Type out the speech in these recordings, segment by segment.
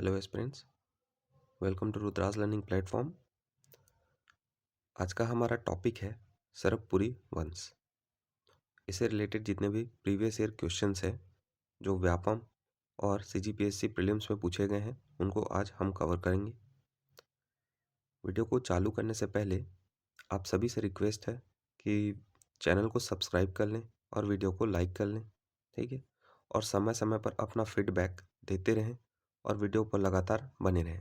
Hello aspirants, welcome to Rudra's learning platform. आज का हमारा टॉपिक है सरबपुरी वंश। इससे रिलेटेड जितने भी प्रीवियस ईयर क्वेश्चंस हैं जो व्यापम और सीजीपीएससी प्रीलिम्स में पूछे गए हैं उनको आज हम कवर करेंगे। वीडियो को चालू करने से पहले आप सभी से रिक्वेस्ट है कि चैनल को सब्सक्राइब कर लें और वीडियो को लाइक कर लें, ठीक है। और समय समय पर अपना फीडबैक देते रहें और वीडियो पर लगातार बने रहें।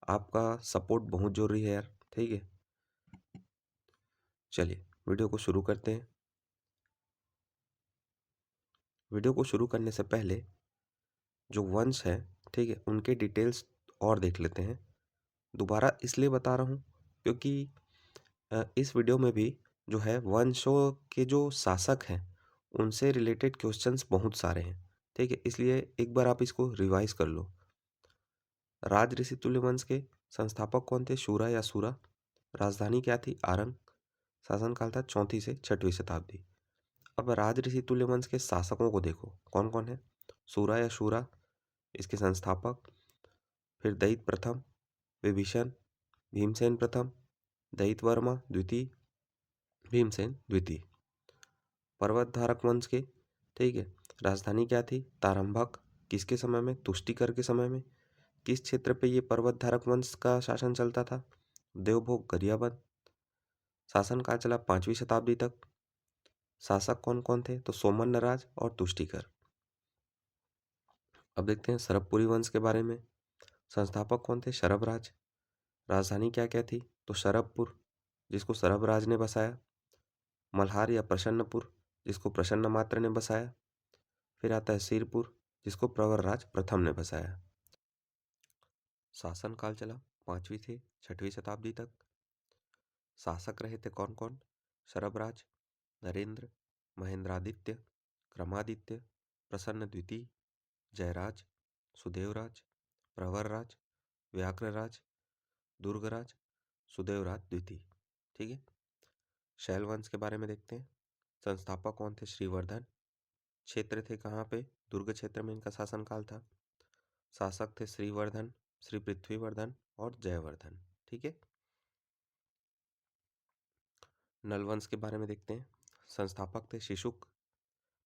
आपका सपोर्ट बहुत ज़रूरी है यार, ठीक है। चलिए वीडियो को शुरू करते हैं। वीडियो को शुरू करने से पहले जो वंश है, ठीक है, उनके डिटेल्स और देख लेते हैं। दोबारा इसलिए बता रहा हूँ क्योंकि इस वीडियो में भी जो है वंशों के जो शासक हैं उनसे रिलेटेड क्वेश्चंस बहुत सारे हैं, ठीक है। इसलिए एक बार आप इसको रिवाइज कर लो। राज ऋषि तुल्य वंश के संस्थापक कौन थे? शूरा या सूरा। राजधानी क्या थी? आरंग। शासनकाल था 4वीं से 6वीं शताब्दी। अब राज ऋषि तुल्य वंश के शासकों को देखो कौन कौन है। सूरा या शूरा इसके संस्थापक, फिर दयित प्रथम, विभीषण, भीमसेन प्रथम, दयित वर्मा द्वितीय, भीमसेन द्वितीय। पर्वतधारक वंश के, ठीक है, राजधानी क्या थी? तारंभक। किसके समय में? तुष्टिकर के समय में। किस क्षेत्र पे ये पर्वतधारक वंश का शासन चलता था? देवभोग गरियाबंद। शासनकाल चला 5वीं शताब्दी तक। शासक कौन कौन थे? तो सोमन्नराज और तुष्टिकर। अब देखते हैं सरबपुरी वंश के बारे में। संस्थापक कौन थे? शरभराज। राजधानी क्या क्या थी? तो शरभपुर, जिसको शरभराज ने बसाया। मल्हार या प्रसन्नपुर, जिसको प्रसन्न मात्र ने बसाया। फिर आता है सिरपुर, जिसको प्रवरराज प्रथम ने बसाया। शासनकाल चला 5वीं से 6वीं शताब्दी तक। शासक रहे थे कौन कौन? शरभराज, नरेंद्र, महेंद्रादित्य, क्रमादित्य, प्रसन्न द्वितीय, जयराज, सुदेवराज, प्रवरराज, व्याघ्रराज, दुर्गराज, सुदेवराज द्वितीय, ठीक है। शैल वंश के बारे में देखते हैं। संस्थापक कौन थे? श्रीवर्धन। क्षेत्र थे कहाँ पे? दुर्ग क्षेत्र में इनका शासनकाल था। शासक थे श्रीवर्धन, श्री पृथ्वीवर्धन और जयवर्धन, ठीक है। नलवंश के बारे में देखते हैं। संस्थापक थे शिशुक।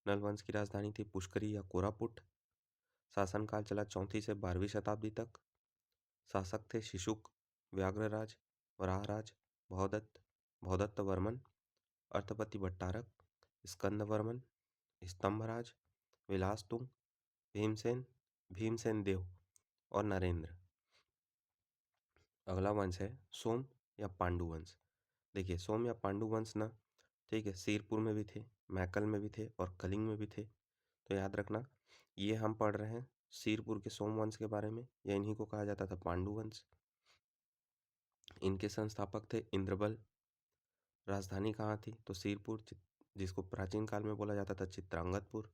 नलवंश की राजधानी थी पुष्करी या कोरापुट। शासनकाल चला 4वीं से 12वीं शताब्दी तक। शासक थे शिशुक, व्याघ्रराज, वराहराज, भौदत्त, भौदत्त वर्मन, अर्थपति भट्टारक, स्कंदवर्मन, स्तंभराज, विलासतुंग, भीमसेन, भीमसेन देव और नरेंद्र। अगला वंश है सोम या पांडु वंश। देखिए सोम या पांडु वंश ना, ठीक है, सिरपुर में भी थे, मैकल में भी थे और कलिंग में भी थे। तो याद रखना ये हम पढ़ रहे हैं सिरपुर के सोम वंश के बारे में, या इन्हीं को कहा जाता था पांडु वंश। इनके संस्थापक थे इंद्रबल। राजधानी कहाँ थी? तो सिरपुर, जिसको प्राचीन काल में बोला जाता था चित्रांगदपुर।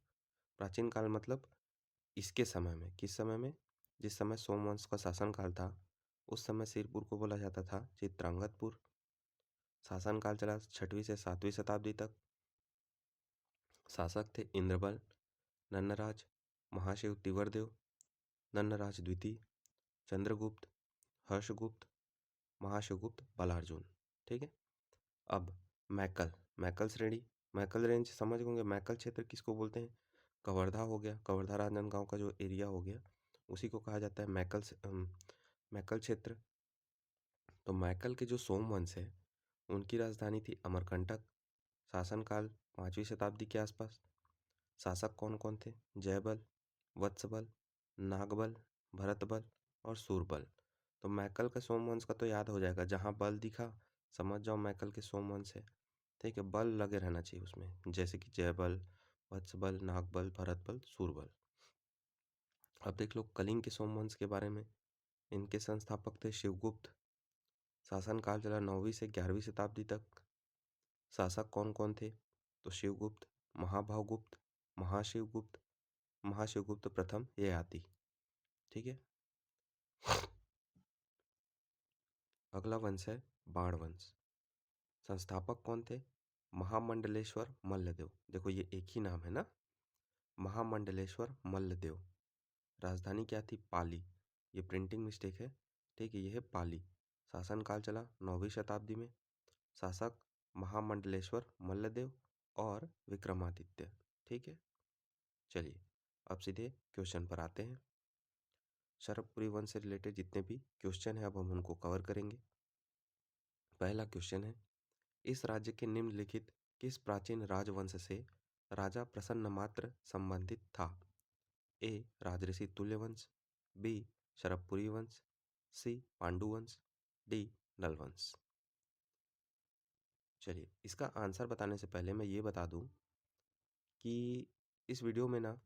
प्राचीन काल मतलब इसके समय में, किस समय में? जिस समय सोमवंश का शासनकाल था उस समय सिरपुर को बोला जाता था चित्रांगदपुर। शासनकाल चला 6वीं से 7वीं शताब्दी तक। शासक थे इंद्रबल, नन्नराज, महाशिव तिवरदेव, नन्नराज द्वितीय, चंद्रगुप्त, हर्षगुप्त, महाशिवगुप्त, बलार्जुन, ठीक है। अब मैकल, मैकल श्रेणी, मैकल रेंज समझ होंगे। मैकल क्षेत्र किसको बोलते हैं? कवर्धा हो गया, कवर्धा राजनांदगांव का जो एरिया हो गया उसी को कहा जाता है मैकल मैकल क्षेत्र। तो मैकल के जो सोमवंश है उनकी राजधानी थी अमरकंटक। शासनकाल 5वीं शताब्दी के आसपास। शासक कौन कौन थे? जयबल, वत्सबल, नागबल, भरतबल और सूरबल। तो मैकल का सोमवंश का तो याद हो जाएगा, जहाँ बल दिखा समझ जाओ मैकल के सोमवंश है, ठीक है। बल लगे रहना चाहिए उसमें, जैसे कि जयबल, वत्सबल, नागबल, भरतबल, सूरबल। अब देख लो कलिंग के सोमवंश के बारे में। इनके संस्थापक थे शिवगुप्त। शासनकाल चला 9वीं से 11वीं शताब्दी तक। शासक कौन कौन थे? तो शिवगुप्त, महाभावगुप्त, महाशिवगुप्त, महाशिवगुप्त प्रथम ये आती, ठीक है। अगला वंश है बाण वंश। संस्थापक कौन थे? महामंडलेश्वर मल्लदेव। देखो ये एक ही नाम है ना, महामंडलेश्वर मल्लदेव। राजधानी क्या थी? पाली। ये प्रिंटिंग मिस्टेक है। ठीक है, ये है पाली। शासनकाल चला 9वीं शताब्दी में। शासक महामंडलेश्वर मल्लदेव और विक्रमादित्य। ठीक है, चलिए अब सीधे क्वेश्चन पर आते हैं। शरभपुरी वंश से रिलेटेड जितने भी क्वेश्चन हैं अब हम उनको कवर करेंगे। पहला क्वेश्चन है, इस राज्य के निम्नलिखित किस प्राचीन राजवंश से राजा प्रसन्नमात्र संबंधित था? ए राजऋषि तुल्यवंश, बी शरभपुरी वंश, सी पांडुवंश, डी नलवंश। चलिए इसका आंसर बताने से पहले मैं ये बता दूं कि इस वीडियो में ना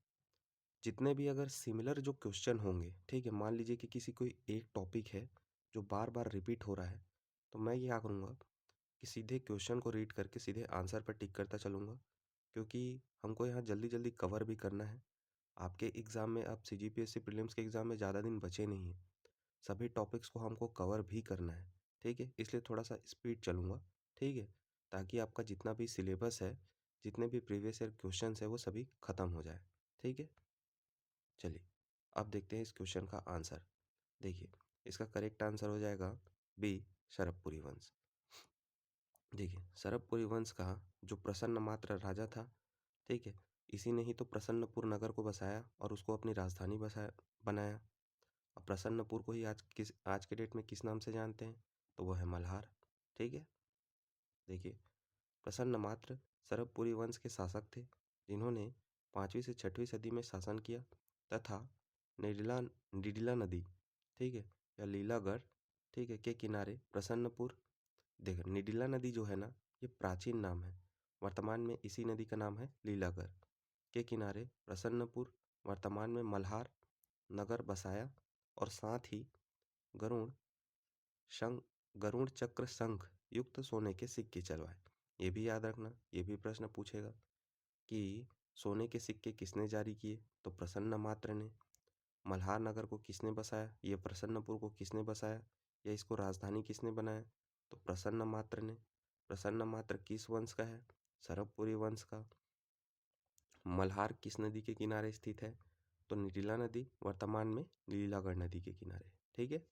जितने भी अगर सिमिलर जो क्वेश्चन होंगे, ठीक है, मान लीजिए कि किसी कोई एक टॉपिक है जो बार बार रिपीट हो रहा है, तो मैं क्या करूँगा कि सीधे क्वेश्चन को रीड करके सीधे आंसर पर टिक करता चलूँगा, क्योंकि हमको यहाँ जल्दी जल्दी कवर भी करना है। आपके एग्ज़ाम में अब सीजीपीएससी प्रीलिम्स के एग्ज़ाम में ज़्यादा दिन बचे नहीं हैं, सभी टॉपिक्स को हमको कवर भी करना है। ठीक है, इसलिए थोड़ा सा स्पीड चलूँगा। ठीक है, ताकि आपका जितना भी सिलेबस है, जितने भी प्रीवियस ईयर क्वेश्चन है वो सभी खत्म हो जाए। ठीक है, चलिए अब देखते हैं इस क्वेश्चन का आंसर। देखिए इसका करेक्ट आंसर हो जाएगा बी शरभपुरी वंश। देखिए शरभपुरी वंश का जो प्रसन्न मात्र राजा था, ठीक है, इसी ने ही तो प्रसन्नपुर नगर को बसाया और उसको अपनी राजधानी बसाया बनाया। अब प्रसन्नपुर को ही आज के डेट में किस नाम से जानते हैं? तो वो है मल्हार। ठीक है, देखिए प्रसन्न मात्र शरभपुरी वंश के शासक थे जिन्होंने 5वीं से 6वीं सदी में शासन किया तथा निडिला डिडिला नदी, ठीक है, या लीलागढ़, ठीक है, के किनारे प्रसन्नपुर। देखो निडिला नदी जो है ना, ये प्राचीन नाम है, वर्तमान में इसी नदी का नाम है लीलागढ़। के किनारे प्रसन्नपुर, वर्तमान में मल्हार नगर बसाया और साथ ही गरुड़ शंख गरुड़ चक्र शंख युक्त सोने के सिक्के चलवाए। ये भी याद रखना, ये भी प्रश्न पूछेगा कि सोने के सिक्के किसने जारी किए? तो प्रसन्न मात्र ने। मल्हार नगर को किसने बसाया? ये प्रसन्नपुर को किसने बसाया या इसको राजधानी किसने बनाया? तो प्रसन्न मात्र ने। प्रसन्न मात्र किस वंश का है? शरभपुरी वंश का। मल्हार किस नदी के किनारे स्थित है? तो निटिला नदी, वर्तमान में लीलागढ़ नदी के किनारे। ठीक है,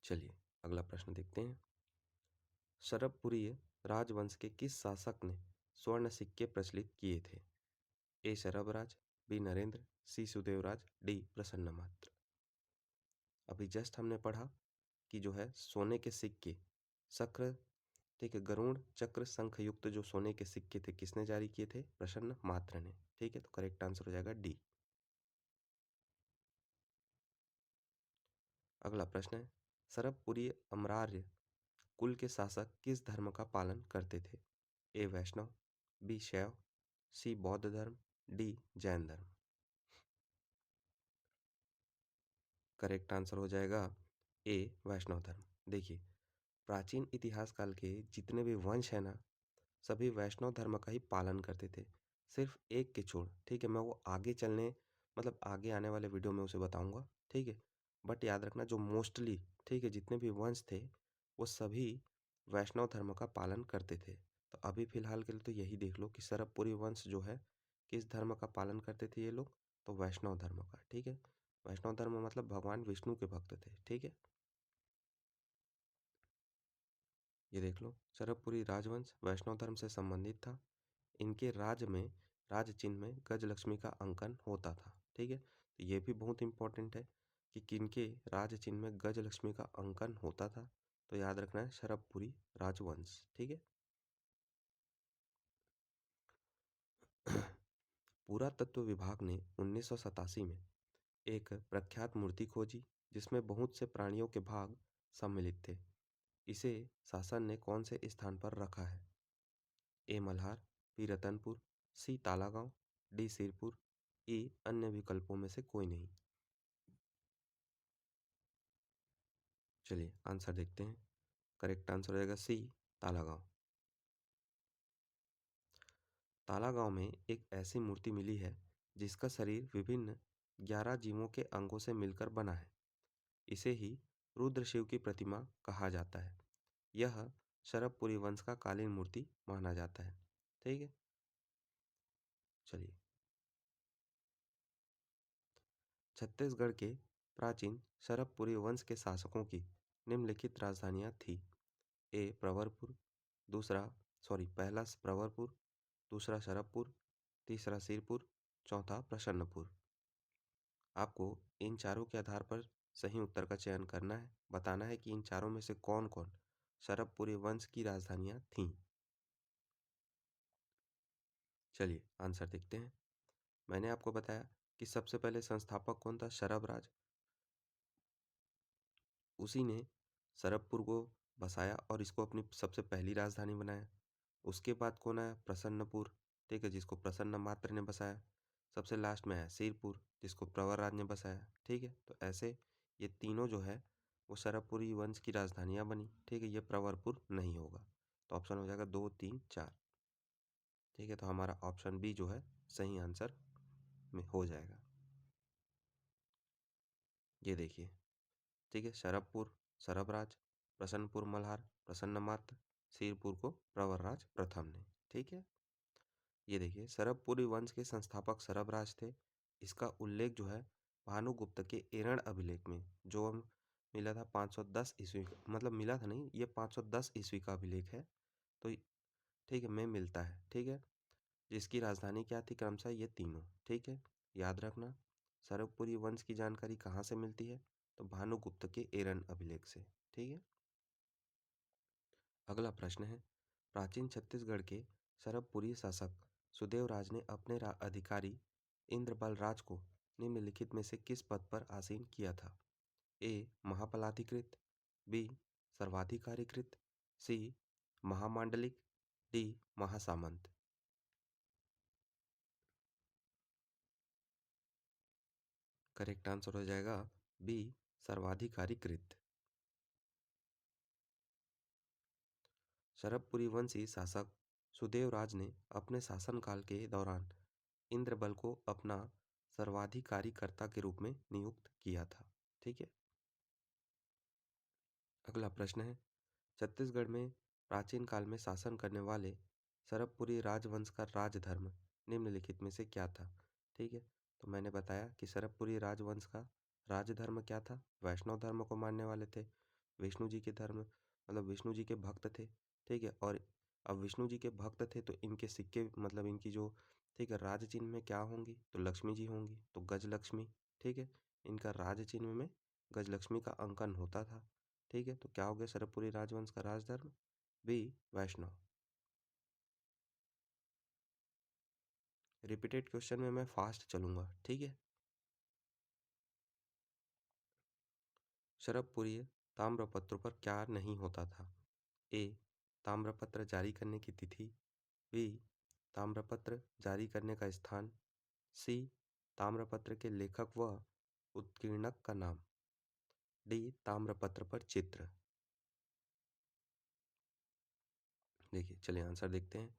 चलिए अगला प्रश्न देखते हैं। शरभपुरी राजवंश के किस शासक ने स्वर्ण सिक्के प्रचलित किए थे? ए शरभराज, बी नरेंद्र, सी सुदेवराज, डी प्रसन्नमात्र। अभी जस्ट हमने पढ़ा कि जो है सोने के सिक्के शक्र, ठीक है, गरुड़ चक्र शंख युक्त जो सोने के सिक्के थे किसने जारी किए थे? प्रसन्न मात्र ने। ठीक है, तो करेक्ट आंसर हो जाएगा डी। अगला प्रश्न है, शरभपुरी अमरार्य कुल के शासक किस धर्म का पालन करते थे? ए वैष्णव, बी शैव, सी बौद्ध धर्म, डी जैन धर्म। करेक्ट आंसर हो जाएगा ए वैष्णव धर्म। देखिए प्राचीन इतिहास काल के जितने भी वंश हैं ना, सभी वैष्णव धर्म का ही पालन करते थे, सिर्फ एक के छोड़। ठीक है, मैं वो आगे चलने मतलब आगे आने वाले वीडियो में उसे बताऊंगा। ठीक है, बट याद रखना जो मोस्टली, ठीक है, जितने भी वंश थे वो सभी वैष्णव धर्म का पालन करते थे। तो अभी फिलहाल के लिए तो यही देख लो कि शरभपुरी वंश जो है किस धर्म का पालन करते थे ये लोग? तो वैष्णव धर्म का। ठीक है, वैष्णव धर्म मतलब भगवान विष्णु के भक्त थे। ठीक है, ये देख लो शरभपुरी राजवंश वैष्णव धर्म से संबंधित था। इनके राज में राज चिन्ह में गजलक्ष्मी का अंकन होता था। ठीक है, तो ये भी बहुत इंपॉर्टेंट है कि किनके राज चिन्ह में गजलक्ष्मी का अंकन होता था। तो याद रखना है शरभपुरी राजवंश। ठीक है, पुरातत्व विभाग ने 1987 में एक प्रख्यात मूर्ति खोजी जिसमें बहुत से प्राणियों के भाग सम्मिलित थे। इसे शासन ने कौन से स्थान पर रखा है? ए मल्हार, बी रतनपुर, सी तालागांव, डी सिरपुर, ई अन्य विकल्पों में से कोई नहीं। चलिए आंसर देखते हैं। करेक्ट आंसर हो जाएगा सी तालागांव। तालागांव में एक ऐसी मूर्ति मिली है जिसका शरीर विभिन्न 11 जीवों के अंगों से मिलकर बना है। इसे ही रुद्र शिव की प्रतिमा कहा जाता है। यह शरभपुरी वंश का कालीन मूर्ति माना जाता है। ठीक है, चलिए छत्तीसगढ़ के प्राचीन शरभपुरी वंश के शासकों की निम्नलिखित राजधानियां थी। ए प्रवरपुर, पहला प्रवरपुर, दूसरा शरभपुर, तीसरा सिरपुर, चौथा प्रसन्नपुर। आपको इन चारों के आधार पर सही उत्तर का चयन करना है। बताना है कि इन चारों में से कौन कौन शरभपुरी वंश की राजधानियां थीं। चलिए आंसर देखते हैं। मैंने आपको बताया कि सबसे पहले संस्थापक कौन था, शरभराज। उसी ने शरभपुर को बसाया और इसको अपनी सबसे पहली राजधानी बनाया। उसके बाद कौन आया, प्रसन्नपुर, ठीक है, जिसको प्रसन्न मात्र ने बसाया। सबसे लास्ट में आया सिरपुर, जिसको प्रवरराज ने बसाया। ठीक है, तो ऐसे ये तीनों जो है वो शरभपुरी वंश की राजधानियां बनी। ठीक है, ये प्रवरपुर नहीं होगा, तो ऑप्शन हो जाएगा 2, 3, 4। ठीक है, तो हमारा ऑप्शन बी जो है सही आंसर में हो जाएगा। ये देखिए, ठीक है, शरभपुर शरभराज, प्रसन्नपुर मल्हार प्रसन्नमात्र, सिरपुर को प्रवरराज प्रथम ने। ठीक है, ये देखिए, शरभपुरी वंश के संस्थापक शरभराज थे। इसका उल्लेख जो है भानुगुप्त के एरण अभिलेख में जो हम मिला था 510 ईस्वी, मतलब मिला था नहीं, ये 510 ईस्वी का अभिलेख है। तो ठीक है, में मिलता है। ठीक है, जिसकी राजधानी क्या थी क्रमशः ये तीनों। ठीक है, याद रखना, शरभपुरी वंश की जानकारी कहाँ से मिलती है, तो भानुगुप्त के एरन अभिलेख से। ठीक है, अगला प्रश्न है, प्राचीन छत्तीसगढ़ के शरभपुरी शासक सुदेवराज ने अपने अधिकारी इंद्रबल राज को निम्नलिखित में से किस पद पर आसीन किया था। ए महापलाधिकृत, बी सर्वाधिकारीकृत, सी महामांडलिक, डी महासामंत। करेक्ट आंसर हो जाएगा बी सर्वाधिकारीकृत। शरभपुरी वंशी शासक सुदेवराज ने अपने शासनकाल के दौरान इंद्रबल को अपना सर्वाधिकारीकर्ता के रूप में नियुक्त किया था। ठीक है, अगला प्रश्न है, छत्तीसगढ़ में प्राचीन काल में शासन करने वाले शरभपुरी राजवंश का राजधर्म निम्नलिखित में से क्या था। ठीक है, तो मैंने बताया कि शरभपुरी राजवंश का राजधर्म क्या था, वैष्णव धर्म को मानने वाले थे। विष्णु जी के धर्म, मतलब विष्णु जी के भक्त थे। ठीक है, और अब विष्णु जी के भक्त थे तो इनके सिक्के, मतलब इनकी जो, ठीक है, राज चिन्ह में क्या होंगी, तो लक्ष्मी जी होंगी, तो गजलक्ष्मी। ठीक है, इनका राज चिन्ह में गजलक्ष्मी का अंकन होता था। ठीक है, तो क्या हो गया शरभपुरी राजवंश का राजधर्म, बी वैष्णव। रिपीटेड क्वेश्चन में मैं फास्ट चलूंगा। ठीक है, शरभपुरी ताम्रपत्र पर क्या नहीं होता था। ए ताम्रपत्र जारी करने की तिथि, बी ताम्रपत्र जारी करने का स्थान, सी ताम्रपत्र के लेखक व उत्कीर्णक का नाम, डी ताम्रपत्र पर चित्र। देखिए, चलिए आंसर देखते हैं।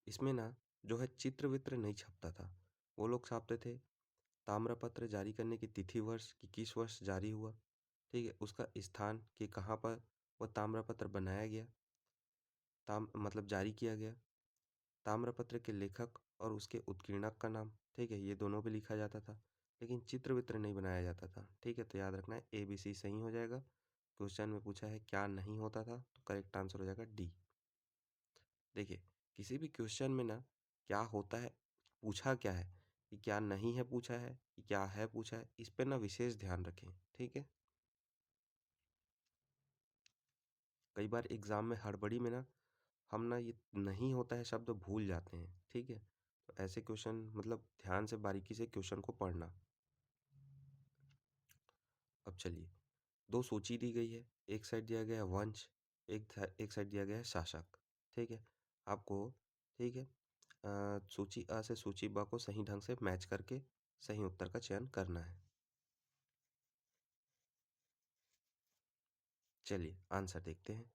इसमें ना जो है चित्र वित्र नहीं छपता था, वो लोग छापते थे ताम्रपत्र जारी करने की तिथि, वर्ष कि किस वर्ष जारी हुआ। ठीक है, उसका स्थान कि कहाँ पर वह ताम्रपत्र बनाया गया, मतलब जारी किया गया, ताम्रपत्र के लेखक और उसके उत्कीर्णक का नाम। ठीक है, ये दोनों भी लिखा जाता था, लेकिन चित्र वित्र नहीं बनाया जाता था। ठीक है, तो याद रखना है ए बी सी सही हो जाएगा। क्वेश्चन में पूछा है क्या नहीं होता था, तो करेक्ट आंसर हो जाएगा डी। देखिए, किसी भी क्वेश्चन में ना क्या होता है, पूछा क्या है, कि क्या नहीं है पूछा है, कि क्या है पूछा है, इस पे ना विशेष ध्यान रखें। ठीक है, कई बार एग्जाम में हड़बड़ी में ना हम ना ये नहीं होता है शब्द भूल जाते हैं। ठीक है, तो ऐसे क्वेश्चन मतलब ध्यान से बारीकी से क्वेश्चन को पढ़ना। अब चलिए, दो सूची दी गई है, एक साइड दिया गया है वंश, एक साइड दिया गया है शासक। ठीक है, आपको, ठीक है, सूची अ से सूची ब को सही ढंग से मैच करके सही उत्तर का चयन करना है। चलिए आंसर देखते हैं।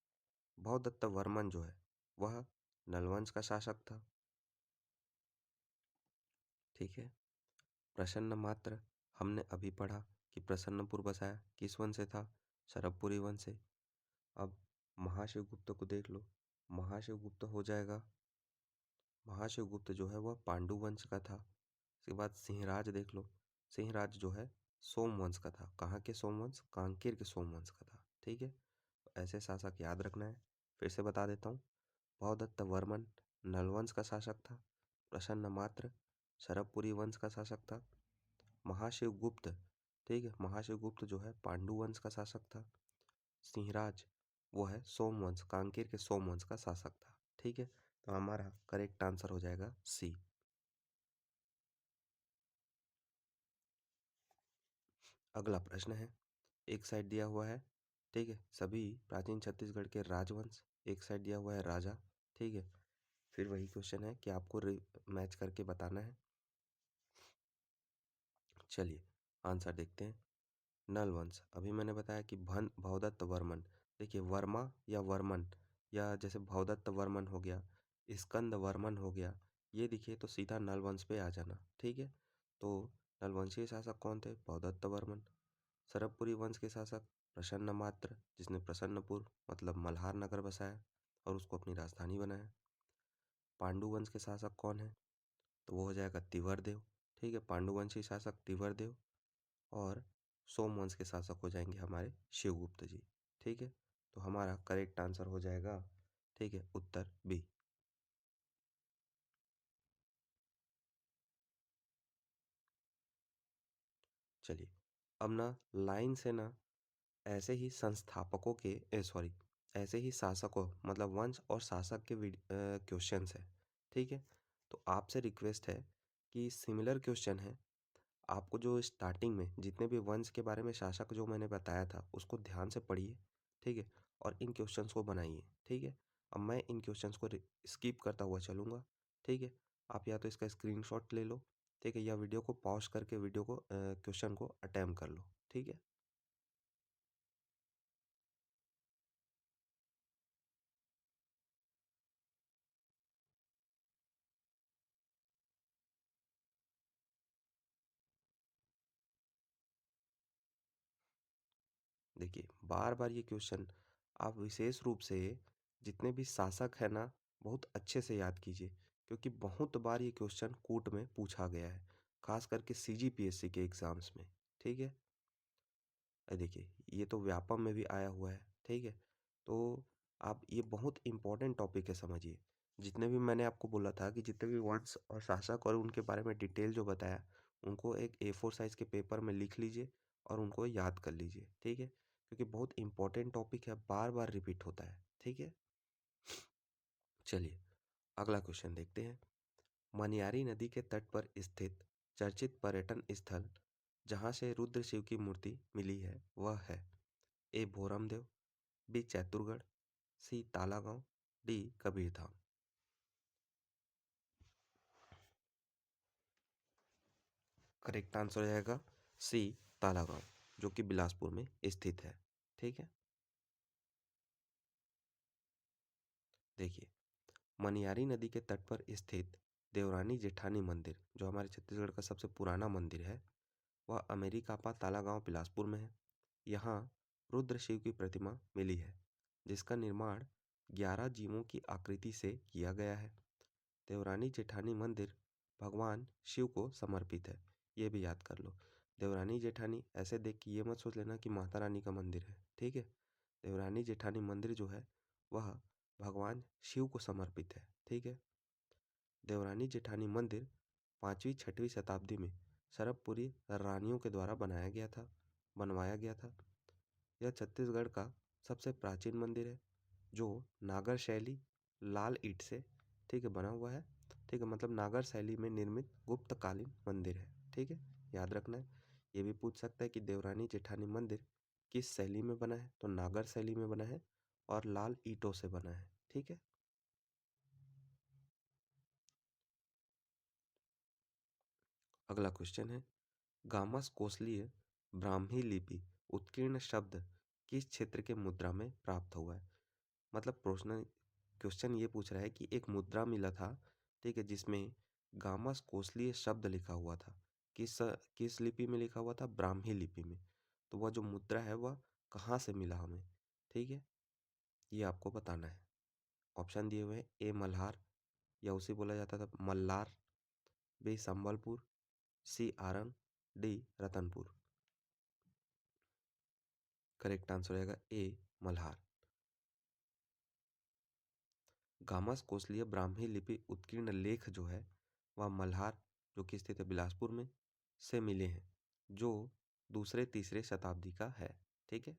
भवदत्त वर्मन जो है वह नलवंश का शासक था। ठीक है, प्रसन्न मात्र हमने अभी पढ़ा कि प्रसन्नपुर बसाया किस वंश से था, शरभपुरी वंश से। अब महाशिवगुप्त को देख लो, महाशिवगुप्त हो जाएगा, महाशिवगुप्त जो है वह पांडु वंश का था। उसके बाद सिंहराज देख लो, सिंहराज जो है सोमवंश का था। कहाँ के सोमवंश? कांकेर के सोमवंश का था। ठीक है, तो ऐसे शासक याद रखना है। फिर से बता देता हूँ। भवदत्त वर्मन नलवंश का शासक था। प्रसन्न मात्र शरभपुरी वंश का शासक था। महाशिव गुप्त, ठीक है, महाशिव गुप्त जो है पांडु वंश का शासक था। सिंहराज वो है सोमवंश, कांकेर के सोमवंश का शासक था। ठीक है, तो हमारा करेक्ट आंसर हो जाएगा सी। अगला प्रश्न है, एक साइड दिया हुआ है, ठीक है, सभी प्राचीन छत्तीसगढ़ के राजवंश, एक साइड दिया हुआ है राजा। ठीक है, फिर वही क्वेश्चन है कि आपको मैच करके बताना है। चलिए आंसर देखते हैं। नल वंश, अभी मैंने बताया कि भन भवदत्त वर्मन। देखिए वर्मा या वर्मन, या जैसे भवदत्त वर्मन हो गया, स्कंद वर्मन हो गया, ये देखिए तो सीधा नल वंश पे आ जाना। ठीक है, तो नलवंशीय शासक कौन थे? भवदत्त वर्मन। सरभपुरी वंश के शासक प्रसन्न मात्र, जिसने प्रसन्नपुर मतलब मल्हार नगर बसाया और उसको अपनी राजधानी बनाया। पांडु वंश के शासक कौन है? तो वो हो जाएगा तिवरदेव। ठीक है, पांडुवंशी शासक तिवरदेव। और सोमवंश के शासक हो जाएंगे हमारे शिवगुप्त जी। ठीक है, तो हमारा करेक्ट आंसर हो जाएगा, ठीक है, उत्तर बी। चलिए अब ना लाइन से ना ऐसे ही संस्थापकों के सॉरी ऐसे ही शासकों मतलब वंश और शासक के क्वेश्चंस है। ठीक है, तो आपसे रिक्वेस्ट है कि सिमिलर क्वेश्चन है, आपको जो स्टार्टिंग में जितने भी वंश के बारे में शासक जो मैंने बताया था उसको ध्यान से पढ़िए। ठीक है, और इन क्वेश्चंस को बनाइए। ठीक है, अब मैं इन क्वेश्चंस को स्किप करता हुआ चलूँगा। ठीक है, आप या तो इसका स्क्रीनशॉट ले लो, ठीक है, या वीडियो को पॉज करके वीडियो को क्वेश्चन को अटेम्प्ट कर लो। ठीक है, देखिए बार बार ये क्वेश्चन आप विशेष रूप से जितने भी शासक है ना बहुत अच्छे से याद कीजिए, क्योंकि बहुत बार ये क्वेश्चन कूट में पूछा गया है, खास करके सीजीपीएससी के एग्जाम्स में। ठीक है, देखिए ये तो व्यापम में भी आया हुआ है। ठीक है, तो आप ये बहुत इंपॉर्टेंट टॉपिक है, समझिए। जितने भी मैंने आपको बोला था कि जितने भी वंश और शासक और उनके बारे में डिटेल जो बताया, उनको एक A4 साइज के पेपर में लिख लीजिए और उनको याद कर लीजिए। ठीक है, क्योंकि बहुत इंपॉर्टेंट टॉपिक है, बार बार रिपीट होता है। ठीक है, चलिए अगला क्वेश्चन देखते हैं। मनियारी नदी के तट पर स्थित चर्चित पर्यटन स्थल जहाँ से रुद्र शिव की मूर्ति मिली है वह है? A Bhoramdev, B Chaiturgarh, C Talagaon, D Kabirdham. Correct answer हो जाएगा सी तालागांव, जो कि बिलासपुर में स्थित है। ठीक है, देखिए मनियारी नदी के तट पर स्थित देवरानी जेठानी मंदिर, जो हमारे छत्तीसगढ़ का सबसे पुराना मंदिर है, वह अमेरिकापा तालागांव बिलासपुर में है। यहाँ रुद्र शिव की प्रतिमा मिली है, जिसका निर्माण 11 जीवों की आकृति से किया गया है। देवरानी जेठानी मंदिर भगवान शिव को समर्पित है, ये भी याद कर लो। देवरानी जेठानी ऐसे देख के ये मत सोच लेना कि माता रानी का मंदिर है। ठीक है, देवरानी जेठानी मंदिर जो है वह भगवान शिव को समर्पित है। ठीक है, देवरानी जेठानी मंदिर 5वीं 6वीं शताब्दी में सरभपुरी रानियों के द्वारा बनवाया गया था। यह छत्तीसगढ़ का सबसे प्राचीन मंदिर है, जो नागर शैली लाल ईंट से, ठीक है, बना हुआ है। ठीक है, मतलब नागर शैली में निर्मित गुप्तकालीन मंदिर है। ठीक है, याद रखना है। ये भी पूछ सकता है कि देवरानी जेठानी मंदिर किस शैली में बना है, तो नागर शैली में बना है और लाल ईंटों से बना है। ठीक है, अगला क्वेश्चन है, गामस कोसलीय ब्राह्मी लिपि उत्कीर्ण शब्द किस क्षेत्र के मुद्रा में प्राप्त हुआ है? मतलब प्रश्न क्वेश्चन ये पूछ रहा है कि एक मुद्रा मिला था, ठीक है, जिसमें गामस कोसलीय शब्द लिखा हुआ था। किस किस लिपि में लिखा हुआ था? ब्राह्मी लिपि में। तो वह जो मुद्रा है वह कहाँ से मिला हमें? ठीक है, ये आपको बताना है। ऑप्शन दिए हुए हैं, ए मल्हार या उसे बोला जाता था Mallar, B Sambalpur, C Arang, D Ratanpur. Correct answer हो जाएगा ए मल्हार। गामस कोसलीय ब्राह्मी लिपि उत्कीर्ण लेख जो है वह मल्हार जो कि स्थित है बिलासपुर में से मिले हैं, जो दूसरे तीसरे शताब्दी का है। ठीक है।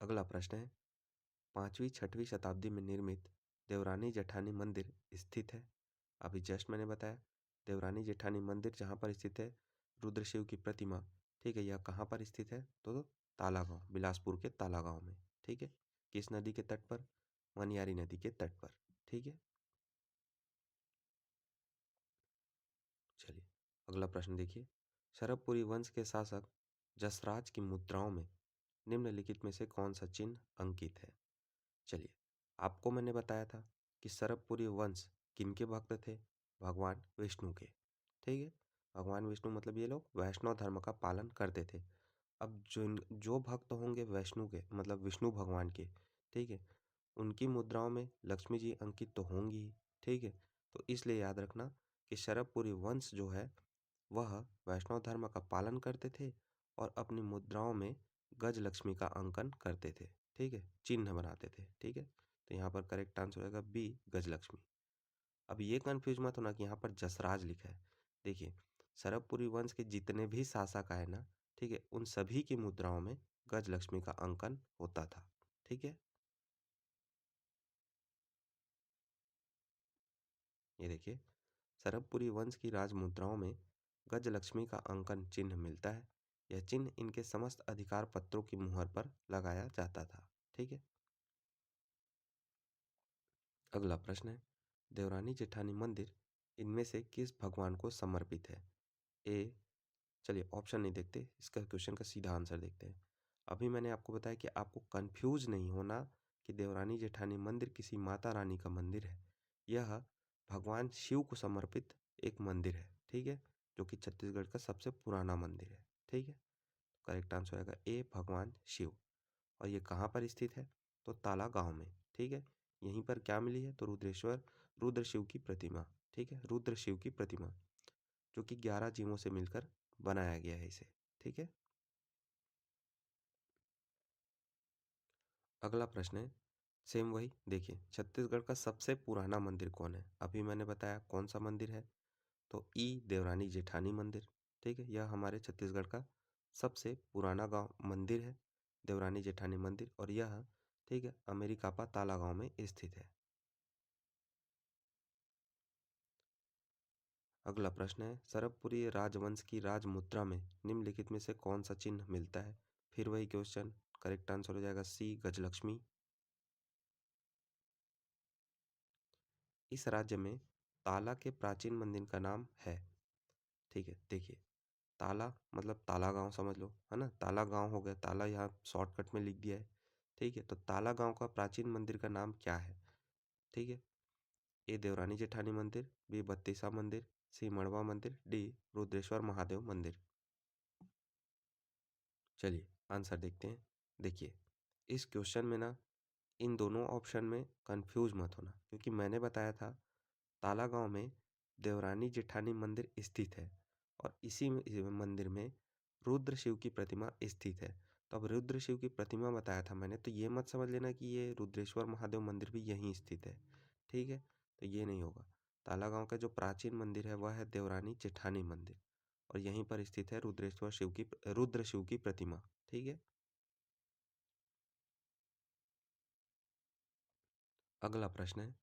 अगला प्रश्न है, 5वीं 6वीं शताब्दी में निर्मित देवरानी जेठानी मंदिर स्थित है। अभी जस्ट मैंने बताया देवरानी जेठानी मंदिर जहाँ पर स्थित है रुद्रशिव की प्रतिमा, ठीक है, यह कहाँ पर स्थित है तो तालागांव, बिलासपुर के तालागांव में। ठीक है। किस नदी के तट पर? मनियारी नदी के तट पर। ठीक है। चलिए अगला प्रश्न देखिए, शरभपुरी वंश के शासक जसराज की मुद्राओं में निम्नलिखित में से कौन सा चिन्ह अंकित है? चलिए, आपको मैंने बताया था कि शरभपुरी वंश किनके भक्त थे? भगवान विष्णु के। ठीक है। भगवान विष्णु मतलब ये लोग वैष्णव धर्म का पालन करते थे। अब जो भक्त होंगे वैष्णु के मतलब विष्णु भगवान के, ठीक है, उनकी मुद्राओं में लक्ष्मी जी अंकित तो होंगी ही। ठीक है। तो इसलिए याद रखना कि शरभपुरी वंश जो है वह वैष्णव धर्म का पालन करते थे और अपनी मुद्राओं में गज लक्ष्मी का अंकन करते थे। ठीक है, चिन्ह बनाते थे। ठीक है। तो यहाँ पर करेक्ट आंसर होगा बी गज लक्ष्मी। अब ये कंफ्यूज मत होना कि यहाँ पर जसराज लिखा है। देखिए, शरभपुरी वंश के जितने भी शासक आए ना, ठीक है, उन सभी की मुद्राओं में गज लक्ष्मी का अंकन होता था। ठीक है। ये देखिए, शरभपुरी वंश की राजमुद्राओं में गजलक्ष्मी का अंकन चिन्ह मिलता है। यह चिन्ह इनके समस्त अधिकार पत्रों की मुहर पर लगाया जाता था। ठीक है। अगला प्रश्न है, देवरानी जेठानी मंदिर इनमें से किस भगवान को समर्पित है? ए, चलिए ऑप्शन नहीं देखते, इसका क्वेश्चन का सीधा आंसर देखते हैं। अभी मैंने आपको बताया कि आपको कंफ्यूज नहीं होना कि देवरानी जेठानी मंदिर किसी माता रानी का मंदिर है। यह भगवान शिव को समर्पित एक मंदिर है। ठीक है। जो कि छत्तीसगढ़ का सबसे पुराना मंदिर है। ठीक है। करेक्ट आंसर आएगा ए भगवान शिव। और ये कहाँ पर स्थित है तो ताला गांव में। ठीक है। यहीं पर क्या मिली है तो रुद्र शिव की प्रतिमा। ठीक है, रुद्र शिव की प्रतिमा जो कि 11 जीवों से मिलकर बनाया गया है इसे। ठीक है। अगला प्रश्न है, सेम वही देखिए, छत्तीसगढ़ का सबसे पुराना मंदिर कौन है? अभी मैंने बताया कौन सा मंदिर है तो ई देवरानी जेठानी मंदिर। ठीक है, यह हमारे छत्तीसगढ़ का सबसे पुराना गांव मंदिर है, देवरानी जेठानी मंदिर, और यह, ठीक है, अमेरिकापा ताला गांव में स्थित है। अगला प्रश्न है, सरबपुरी राजवंश की राजमुद्रा में निम्नलिखित में से कौन सा चिन्ह मिलता है? फिर वही क्वेश्चन, करेक्ट आंसर हो जाएगा सी गजलक्ष्मी। इस राज्य में ताला के प्राचीन मंदिर का नाम है। ठीक है, देखिए, ताला मतलब ताला गांव समझ लो, है ना, ताला गांव हो गया, ताला यहाँ शॉर्टकट में लिख दिया है। ठीक है, तो ताला गांव का प्राचीन मंदिर का नाम क्या है? ठीक है, ए देवरानी जेठानी मंदिर, बी बत्तीसा मंदिर, सी मड़वा मंदिर, डी रुद्रेश्वर महादेव मंदिर। चलिए आंसर देखते हैं। देखिए, इस क्वेश्चन में ना इन दोनों ऑप्शन में कंफ्यूज मत होना, क्योंकि मैंने बताया था ताला गांव में देवरानी जेठानी मंदिर स्थित है और इसी मंदिर में रुद्र शिव की प्रतिमा स्थित है। तो अब रुद्र शिव की प्रतिमा बताया था मैंने, तो ये मत समझ लेना कि ये रुद्रेश्वर महादेव मंदिर भी यहीं स्थित है। ठीक है, तो ये नहीं होगा। ताला गांव का जो प्राचीन मंदिर है वह है देवरानी जेठानी मंदिर और यहीं पर स्थित है रुद्र शिव की प्रतिमा। ठीक है। अगला प्रश्न है,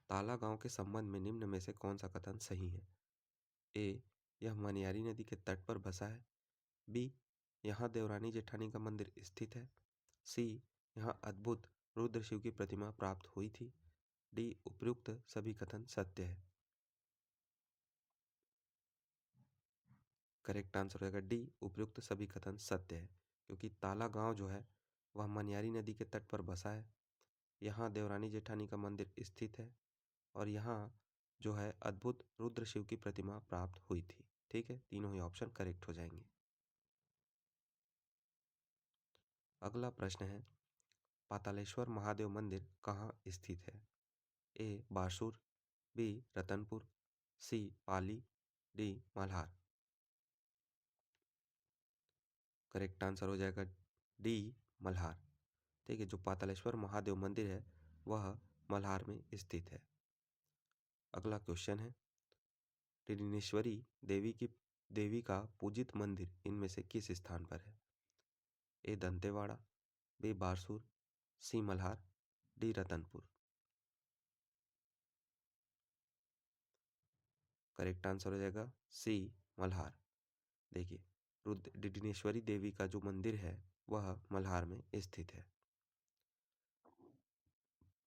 ताला गांव के संबंध में निम्न में से कौन सा कथन सही है? ए, यह मनियारी नदी के तट पर बसा है। बी, यहाँ देवरानी जेठानी का मंदिर स्थित है। सी, यहाँ अद्भुत रुद्र शिव की प्रतिमा प्राप्त हुई थी। डी, उपयुक्त सभी कथन सत्य है। करेक्ट आंसर रहेगा डी, उपयुक्त सभी कथन सत्य है, क्योंकि ताला गांव जो है वह मनियारी नदी के तट पर बसा है। यहाँ देवरानी जेठानी का मंदिर स्थित है और यहाँ जो है अद्भुत रुद्र शिव की प्रतिमा प्राप्त हुई थी। ठीक है, तीनों ही ऑप्शन करेक्ट हो जाएंगे। अगला प्रश्न है, पातालेश्वर महादेव मंदिर कहाँ स्थित है? ए, बारसूर, बी, रतनपुर, सी, पाली, डी, मल्हार। करेक्ट आंसर हो जाएगा डी, मल्हार। ठीक है, जो पातालेश्वर महादेव मंदिर है वह मल्हार में स्थित है। अगला क्वेश्चन है, त्रिनेश्वरी देवी का पूजित मंदिर इनमें से किस स्थान पर है? A Dantewada, B Barsur, C Malhar, D Ratanpur. Correct answer हो जाएगा सी, मल्हार। देखिए, रुद्रनेश्वरी देवी का जो मंदिर है वह मल्हार में स्थित है।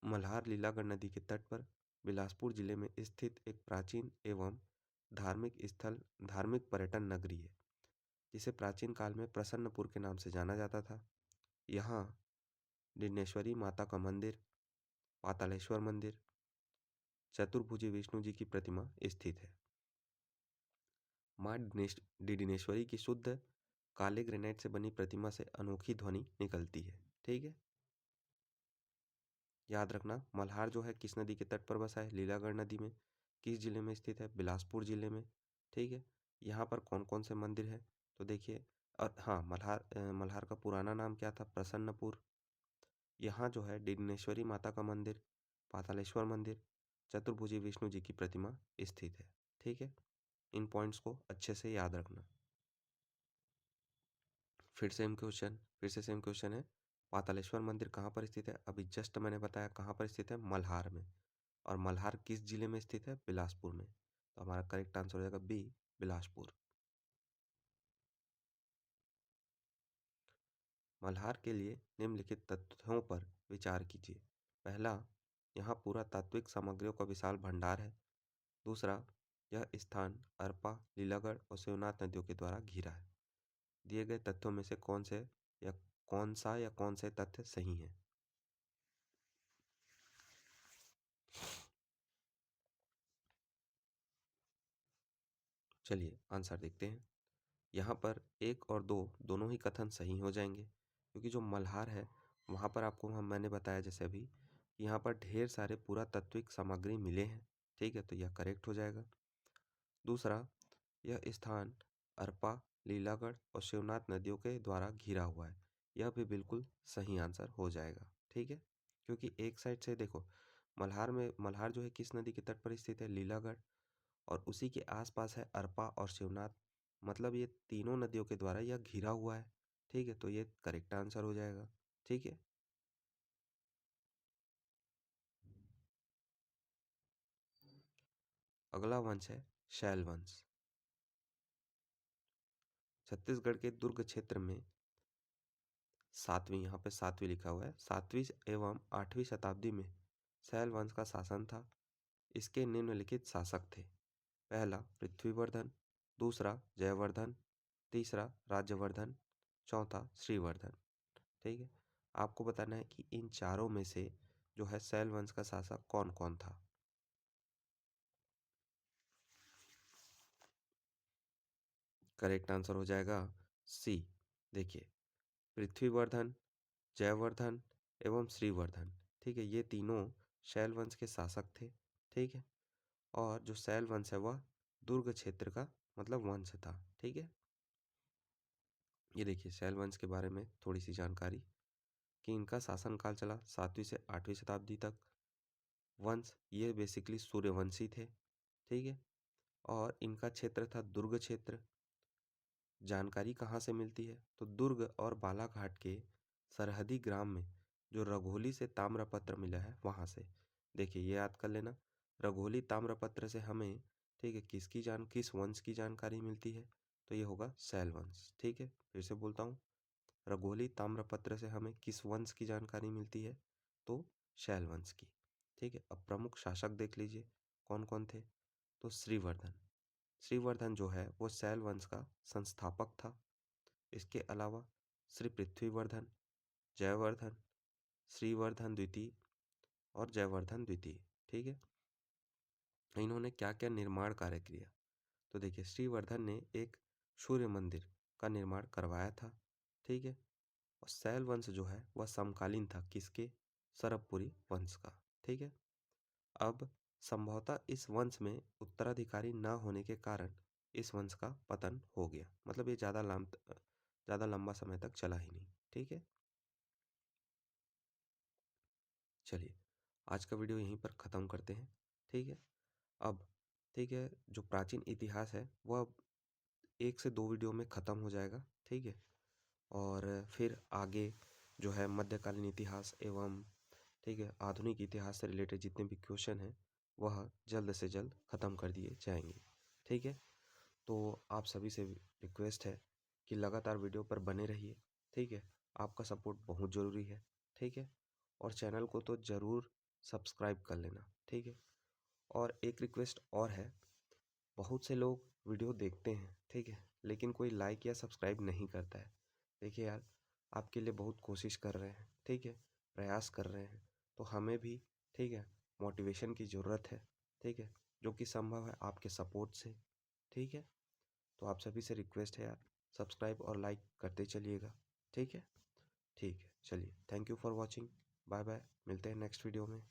मल्हार लीलागढ़ नदी के तट पर बिलासपुर जिले में स्थित एक प्राचीन एवं धार्मिक पर्यटन नगरी है, जिसे प्राचीन काल में प्रसन्नपुर के नाम से जाना जाता था। यहाँ डिनेश्वरी माता का मंदिर, पातालेश्वर मंदिर, चतुर्भुजी विष्णु जी की प्रतिमा स्थित है। माँ डिनेश्वरी की शुद्ध काले ग्रेनाइट से बनी प्रतिमा से अनोखी ध्वनि निकलती है। ठीक है, याद रखना, मल्हार जो है किस नदी के तट पर बसा है? लीलागढ़ नदी में। किस जिले में स्थित है? बिलासपुर जिले में। ठीक है, यहाँ पर कौन कौन से मंदिर है? तो देखिए, और हाँ, मल्हार का पुराना नाम क्या था? प्रसन्नपुर। यहाँ जो है डिनेश्वरी माता का मंदिर, पातालेश्वर मंदिर, चतुर्भुजी विष्णु जी की प्रतिमा स्थित है। ठीक है, इन पॉइंट्स को अच्छे से याद रखना। फिर से सेम क्वेश्चन है, पातालेश्वर मंदिर कहाँ पर स्थित है? अभी जस्ट मैंने बताया कहाँ पर स्थित है, मल्हार में। और मल्हार किस जिले में स्थित है? बिलासपुर में। तो हमारा करेक्ट आंसर हो जाएगा बी, बिलासपुर। मल्हार के लिए निम्नलिखित तथ्यों पर विचार कीजिए। पहला, यहाँ पूरा तात्विक सामग्रियों का विशाल भंडार है। दूसरा, यह स्थान अरपा, लीलागढ़ और शिवनाथ नदियों के द्वारा घिरा है। दिए गए तथ्यों में से कौन से तथ्य सही हैं? चलिए आंसर देखते हैं। यहाँ पर 1 और 2 दोनों ही कथन सही हो जाएंगे, क्योंकि जो मल्हार है वहाँ पर आपको मैंने बताया जैसे अभी, यहाँ पर ढेर सारे पुरातात्विक सामग्री मिले हैं। ठीक है, तो यह करेक्ट हो जाएगा। दूसरा, यह स्थान अरपा, लीलागढ़ और शिवनाथ नदियों के द्वारा घिरा हुआ है। यह भी बिल्कुल सही आंसर हो जाएगा। ठीक है, क्योंकि एक साइड से देखो, मल्हार जो है किस नदी के तट पर स्थित है? लीलागढ़। और उसी के आसपास है अरपा और शिवनाथ, मतलब ये तीनों नदियों के द्वारा यह घिरा हुआ है। ठीक है, तो ये करेक्ट आंसर हो जाएगा। ठीक है, अगला वंश है शैल वंश। छत्तीसगढ़ के दुर्ग क्षेत्र में यहाँ पे सातवीं लिखा हुआ है, 7वीं एवं 8वीं शताब्दी में शैल वंश का शासन था। इसके निम्नलिखित शासक थे। पहला पृथ्वीवर्धन, दूसरा जयवर्धन, तीसरा राज्यवर्धन, चौथा श्रीवर्धन। ठीक है, आपको बताना है कि इन चारों में से जो है शैल वंश का शासक कौन कौन था। करेक्ट आंसर हो जाएगा सी। देखिए, पृथ्वीवर्धन, जयवर्धन एवं श्रीवर्धन, ठीक है, ये तीनों शैल वंश के शासक थे। ठीक है, और जो शैल वंश है वह दुर्ग क्षेत्र का मतलब वंश था। ठीक है, ये देखिए शैल वंश के बारे में थोड़ी सी जानकारी कि इनका शासनकाल चला 7वीं से 8वीं शताब्दी तक। वंश ये बेसिकली सूर्यवंशी थे। ठीक है, और इनका क्षेत्र था दुर्ग क्षेत्र। जानकारी कहाँ से मिलती है? तो दुर्ग और बालाघाट के सरहदी ग्राम में जो रघोली से ताम्रपत्र मिला है वहाँ से। देखिए, ये याद कर लेना, रघोली ताम्रपत्र से हमें, ठीक है, किस वंश की जानकारी मिलती है? तो ये होगा शैल वंश। ठीक है, फिर से बोलता हूँ, रघोली ताम्रपत्र से हमें किस वंश की जानकारी मिलती है? तो शैल वंश की। ठीक है, अब प्रमुख शासक देख लीजिए कौन कौन थे। तो श्रीवर्धन जो है वो शैल वंश का संस्थापक था। इसके अलावा श्री पृथ्वीवर्धन, जयवर्धन, श्रीवर्धन द्वितीय और जयवर्धन द्वितीय। ठीक है, इन्होंने क्या क्या निर्माण कार्य किया? तो देखिए, श्रीवर्धन ने एक सूर्य मंदिर का निर्माण करवाया था। ठीक है, और शैल वंश जो है वह समकालीन था किसके? सरबपुरी वंश का। ठीक है, अब संभवतः इस वंश में उत्तराधिकारी न होने के कारण इस वंश का पतन हो गया, मतलब ये ज़्यादा ज़्यादा लंबा समय तक चला ही नहीं। ठीक है, चलिए आज का वीडियो यहीं पर ख़त्म करते हैं। ठीक है, अब ठीक है, जो प्राचीन इतिहास है वह अब 1 से 2 वीडियो में ख़त्म हो जाएगा। ठीक है, और फिर आगे जो है मध्यकालीन इतिहास एवं ठीक है आधुनिक इतिहास से रिलेटेड जितने भी क्वेश्चन हैं वह जल्द से जल्द ख़त्म कर दिए जाएंगे। ठीक है, तो आप सभी से रिक्वेस्ट है कि लगातार वीडियो पर बने रहिए। ठीक है, आपका सपोर्ट बहुत ज़रूरी है। ठीक है, और चैनल को तो ज़रूर सब्सक्राइब कर लेना। ठीक है, और एक रिक्वेस्ट और है, बहुत से लोग वीडियो देखते हैं ठीक है, लेकिन कोई लाइक या सब्सक्राइब नहीं करता है। देखिए यार, आपके लिए बहुत कोशिश कर रहे हैं। ठीक है, प्रयास कर रहे हैं, तो हमें भी ठीक है मोटिवेशन की ज़रूरत है। ठीक है, जो कि संभव है आपके सपोर्ट से। ठीक है, तो आप सभी से रिक्वेस्ट है यार, सब्सक्राइब और लाइक करते चलिएगा। ठीक है, ठीक है, चलिए, thank you for watching. Bye bye, मिलते हैं नेक्स्ट वीडियो में।